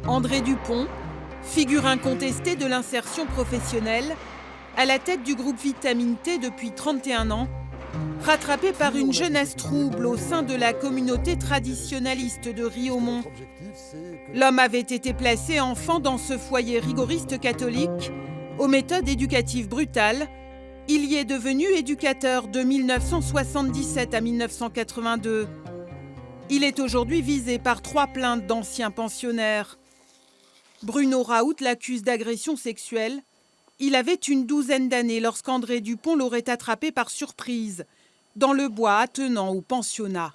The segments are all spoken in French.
André Dupont, figure incontestée de l'insertion professionnelle, à la tête du groupe Vitamine T depuis 31 ans, rattrapé par une jeunesse trouble au sein de la communauté traditionnaliste de Riaumont. L'homme avait été placé enfant dans ce foyer rigoriste catholique, aux méthodes éducatives brutales. Il y est devenu éducateur de 1977 à 1982. Il est aujourd'hui visé par 3 plaintes d'anciens pensionnaires. Bruno Raoult l'accuse d'agression sexuelle. Il avait une 12aine d'années lorsqu'André Dupont l'aurait attrapé par surprise, dans le bois attenant au pensionnat.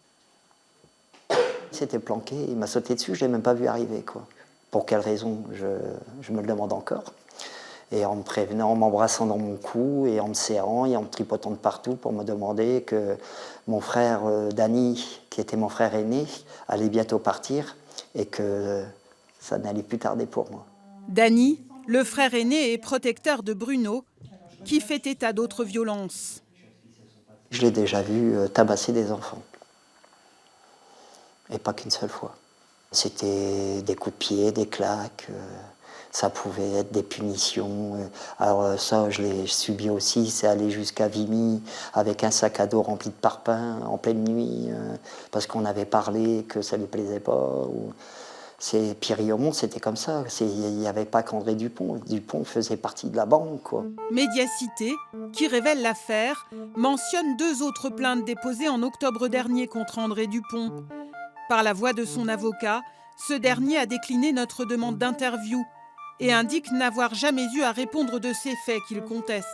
Il s'était planqué, il m'a sauté dessus, je ne l'ai même pas vu arriver, quoi. Pour quelle raison, je me le demande encore. Et en me prévenant, en m'embrassant dans mon cou, et en me serrant, et en me tripotant de partout pour me demander que mon frère Danny, qui était mon frère aîné, allait bientôt partir, et que ça n'allait plus tarder pour moi. Danny, le frère aîné et protecteur de Bruno, qui fait état d'autres violences. Je l'ai déjà vu tabasser des enfants. Et pas qu'une seule fois. C'était des coups de pied, des claques, ça pouvait être des punitions. Alors ça, je l'ai subi aussi, c'est aller jusqu'à Vimy avec un sac à dos rempli de parpaings en pleine nuit, parce qu'on avait parlé que ça ne lui plaisait pas. Puis Riaumont, c'était comme ça. Il n'y avait pas qu'André Dupont. Dupont faisait partie de la bande, quoi. Médiacité, qui révèle l'affaire, mentionne 2 autres plaintes déposées en octobre dernier contre André Dupont. Par la voix de son avocat, ce dernier a décliné notre demande d'interview et indique n'avoir jamais eu à répondre de ces faits qu'il conteste.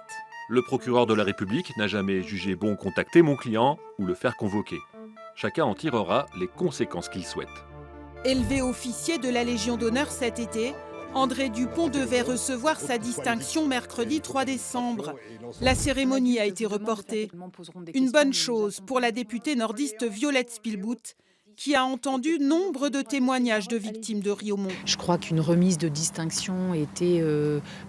Le procureur de la République n'a jamais jugé bon contacter mon client ou le faire convoquer. Chacun en tirera les conséquences qu'il souhaite. Élevé officier de la Légion d'honneur cet été, André Dupont devait recevoir sa distinction mercredi 3 décembre. La cérémonie a été reportée. Une bonne chose pour la députée nordiste Violette Spilbout, qui a entendu nombre de témoignages de victimes de Riaumont. Je crois qu'une remise de distinction était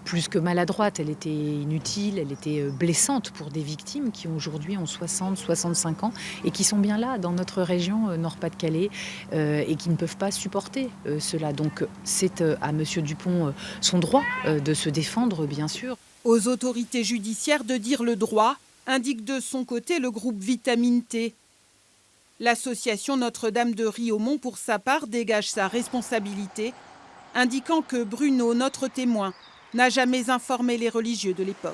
plus que maladroite, elle était inutile, elle était blessante pour des victimes qui aujourd'hui ont 60, 65 ans et qui sont bien là dans notre région Nord-Pas-de-Calais et qui ne peuvent pas supporter cela. Donc c'est à M. Dupont son droit de se défendre, bien sûr. Aux autorités judiciaires de dire le droit, indique de son côté le groupe Vitamine T. L'association Notre-Dame de Riaumont, pour sa part, dégage sa responsabilité, indiquant que Bruno, notre témoin, n'a jamais informé les religieux de l'époque.